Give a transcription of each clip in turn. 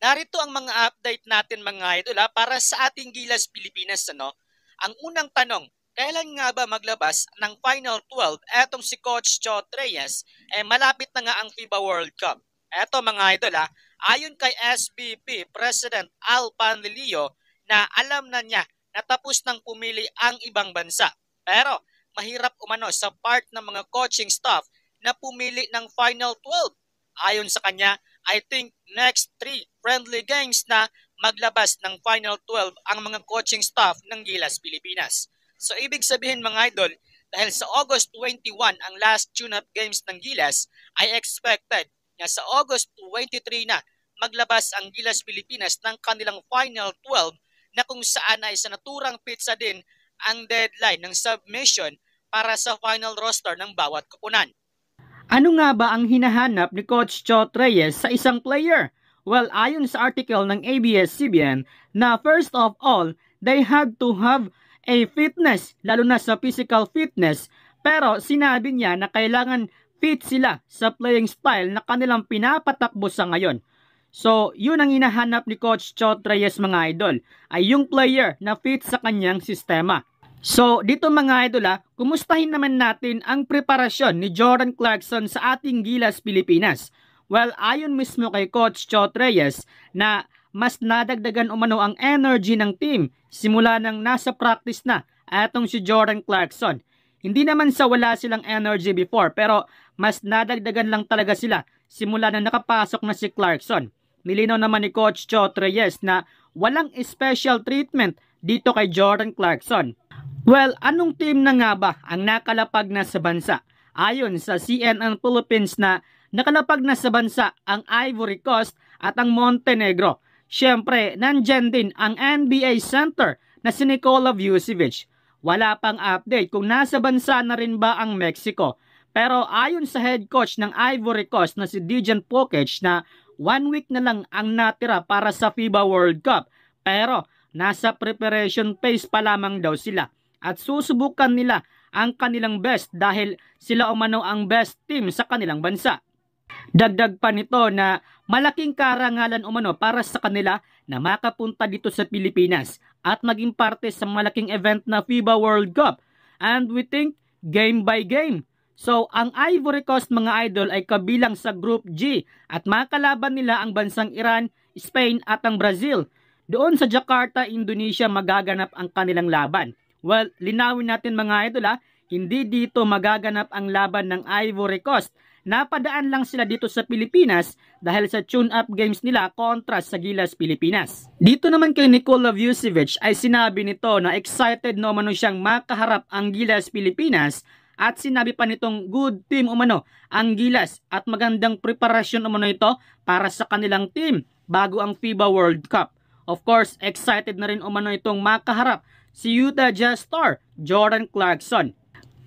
Narito ang mga update natin mga idol para sa ating Gilas Pilipinas. Ang unang tanong, kailan nga ba maglabas ng Final 12? Etong si Coach Chot Reyes, malapit na nga ang FIBA World Cup. Eto mga idol ayon kay SBP President Al Panlilio na alam na niya na tapos nang pumili ang ibang bansa. Pero mahirap umano sa part ng mga coaching staff na pumili ng Final 12. Ayon sa kanya, I think next 3 friendly games na maglabas ng Final 12 ang mga coaching staff ng Gilas Pilipinas. So ibig sabihin mga idol, dahil sa August 21 ang last tune-up games ng Gilas, ay expected na sa August 23 na maglabas ang Gilas Pilipinas ng kanilang Final 12 na kung saan ay sa naturang pizza din ang deadline ng submission para sa final roster ng bawat koponan. Ano nga ba ang hinahanap ni Coach Chot Reyes sa isang player? Well, ayon sa article ng ABS-CBN na first of all, they had to have a fitness, lalo na sa physical fitness, pero sinabi niya na kailangan fit sila sa playing style na kanilang pinapatakbo sa ngayon. So, yun ang hinahanap ni Coach Chot Reyes mga idol, ay yung player na fit sa kanyang sistema. So, dito mga idol kumustahin naman natin ang preparasyon ni Jordan Clarkson sa ating Gilas Pilipinas. Well, ayon mismo kay Coach Chot Reyes na mas nadagdagan umano ang energy ng team simula nang nasa practice na atong si Jordan Clarkson. Hindi naman sa wala silang energy before pero mas nadagdagan lang talaga sila simula nang nakapasok na si Clarkson. Nilinaw naman ni Coach Chot Reyes na walang special treatment dito kay Jordan Clarkson. Well, anong team na nga ba ang nakalapag na sa bansa? Ayon sa CNN Philippines na nakalapag na sa bansa ang Ivory Coast at ang Montenegro. Siyempre, nandyan din ang NBA center na si Nikola Vucevic. Wala pang update kung nasa bansa na rin ba ang Mexico. Pero ayon sa head coach ng Ivory Coast na si Dejan Pokic na 1 week na lang ang natira para sa FIBA World Cup. Pero nasa preparation phase pa lamang daw sila. At susubukan nila ang kanilang best dahil sila umano ang best team sa kanilang bansa. Dagdag pa nito na malaking karangalan umano para sa kanila na makapunta dito sa Pilipinas at maging parte sa malaking event na FIBA World Cup. And we think game by game. So ang Ivory Coast mga idol ay kabilang sa Group G at makalaban nila ang bansang Iran, Spain at ang Brazil. Doon sa Jakarta, Indonesia magaganap ang kanilang laban. Well, linawin natin mga idol hindi dito magaganap ang laban ng Ivory Coast. Napadaan lang sila dito sa Pilipinas dahil sa tune-up games nila kontra sa Gilas Pilipinas. Dito naman kay Nikola Vucevic ay sinabi nito na excited na umano siyang makaharap ang Gilas Pilipinas at sinabi pa nitong good team umano ang Gilas at magandang preparasyon umano ito para sa kanilang team bago ang FIBA World Cup. Of course, excited na rin umano itong makaharap si Utah Jazz star Jordan Clarkson.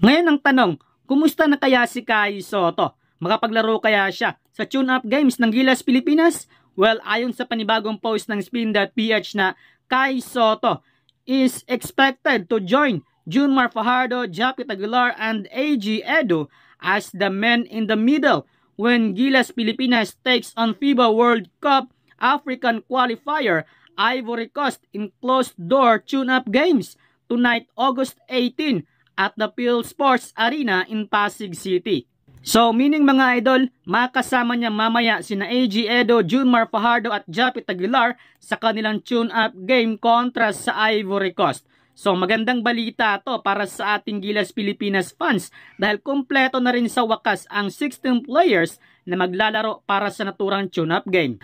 Ngayon ang tanong, kumusta na kaya si Kai Sotto? Makapaglaro kaya siya sa tune-up games ng Gilas Pilipinas? Well, ayon sa panibagong post ng Spin.ph na Kai Sotto is expected to join Junmar Fajardo, Japit Aguilar, and AG Edu as the men in the middle when Gilas Pilipinas takes on FIBA World Cup African Qualifier Ivory Coast in closed-door tune-up games tonight August 18 at the Phil Sports Arena in Pasig City. So meaning mga idol, makasama niya mamaya sina AG Edo, Junmar Fajardo at Japit Aguilar sa kanilang tune-up game kontra sa Ivory Coast. So magandang balita to para sa ating Gilas Pilipinas fans dahil kumpleto na rin sa wakas ang 16 players na maglalaro para sa naturang tune-up game.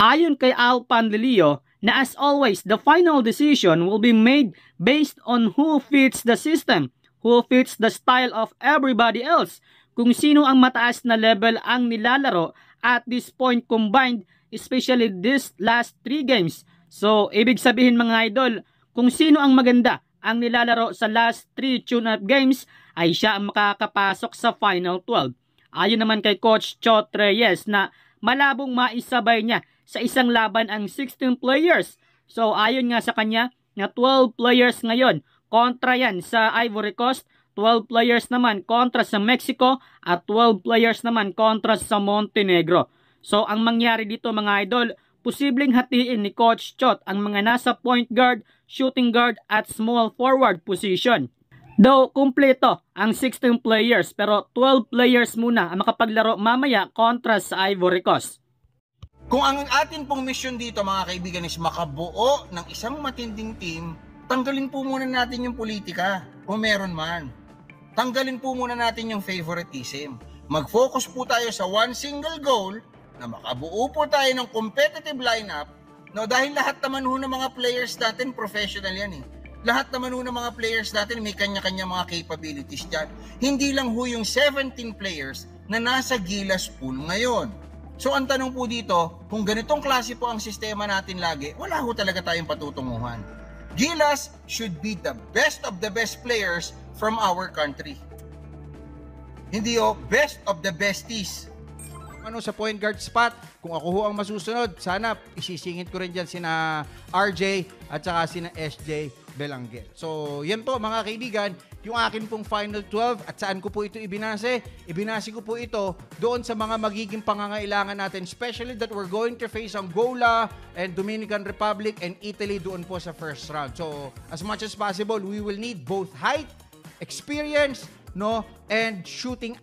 Ayon kay Al Panlilio, na as always, the final decision will be made based on who fits the system, who fits the style of everybody else, kung sino ang mataas na level ang nilalaro at this point combined, especially this last 3 games. So, ibig sabihin mga idol, kung sino ang maganda ang nilalaro sa last 3 tune-up games, ay siya ang makakapasok sa Final 12. Ayon naman kay Coach Chot Reyes na malabong maisabay niya sa isang laban ang 16 players. So ayon nga sa kanya na 12 players ngayon kontra yan sa Ivory Coast, 12 players naman kontra sa Mexico at 12 players naman kontra sa Montenegro. So ang mangyari dito mga idol, posibleng hatiin ni Coach Chot ang mga nasa point guard, shooting guard at small forward position. Though kumpleto ang 16 players pero 12 players muna ang makapaglaro mamaya kontra sa Ivory Coast. Kung ang atin pong mission dito mga kaibigan is makabuo ng isang matinding team, tanggalin po muna natin yung politika kung meron man. Tanggalin po muna natin yung favoritism. Mag-focus po tayo sa one single goal na makabuo po tayo ng competitive lineup. No, dahil lahat naman ho ng mga players natin professional yan eh. Lahat naman ho ng mga players natin may kanya-kanya mga capabilities dyan. Hindi lang ho yung 17 players na nasa Gilas pool ngayon. So ang tanong po dito, kung ganitong klase po ang sistema natin lagi, wala ho talaga tayong patutunguhan. Gilas should be the best of the best players from our country. Hindi ho, best of the besties. Sa point guard spot, kung ako ho ang masusunod, sana isisingit ko rin dyan sina RJ at saka sina SJ Belangel. So, yan po mga kaibigan, yung akin pong Final 12 at saan ko po ito ibinase. Ibinase ko po ito doon sa mga magiging pangangailangan natin, especially that we're going to face Angola and Dominican Republic and Italy doon po sa first round. So, as much as possible, we will need both height, experience, no, and shooting.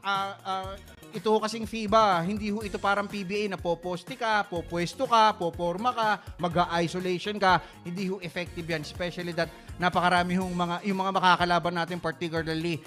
Ito kasing FIBA, hindi ho ito parang PBA na poposte ka, popwesto ka, poporma ka, mag-isolation ka. Hindi ho effective yan, especially that napakarami yung mga makakalaban natin, particularly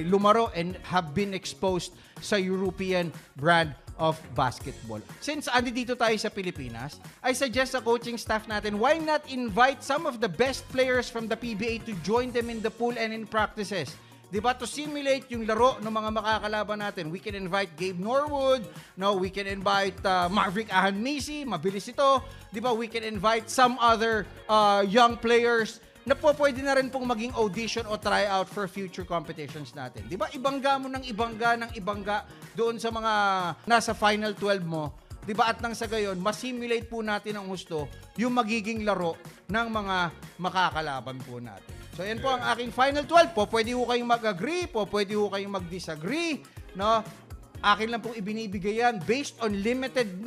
lumaro and have been exposed sa European brand of basketball. Since andito tayo sa Pilipinas, I suggest sa coaching staff natin, why not invite some of the best players from the PBA to join them in the pool and in practices? Diba, to simulate yung laro ng mga makakalaban natin. We can invite Gabe Norwood, no, we can invite Maverick Ahanmisi, mabilis ito. Diba, we can invite some other young players na po pwede na rin pong maging audition o tryout for future competitions natin. Diba, ibangga mo ng ibangga doon sa mga nasa Final 12 mo. Diba, at nang sa gayon, masimulate po natin ang gusto yung magiging laro ng mga makakalaban po natin. So, yan po ang aking Final 12 po. Pwede ho kayong mag-agree, pwede ho kayong mag-disagree, no? Akin lang pong ibinibigay yan based on limited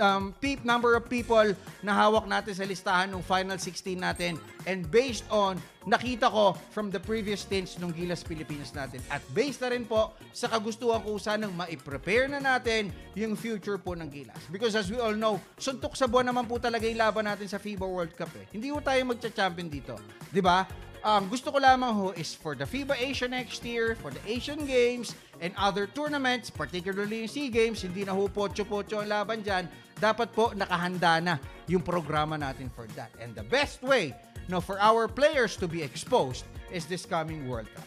number of people na hawak natin sa listahan ng Final 16 natin and based on nakita ko from the previous stints ng Gilas Pilipinas natin. At based na rin po sa kagustuhan ko sanang ma-prepare na natin yung future po ng Gilas. Because as we all know, suntok sa buwan naman po talaga yung laban natin sa FIBA World Cup eh. Hindi ho tayo magcha-champion dito. Diba? Gusto ko lamang ho is for the FIBA Asia next year, for the Asian Games, and other tournaments, particularly yung SEA Games, hindi na ho pocho-pocho ang laban dyan. Dapat po nakahanda na yung programa natin for that. And the best way for our players to be exposed is this coming World Cup.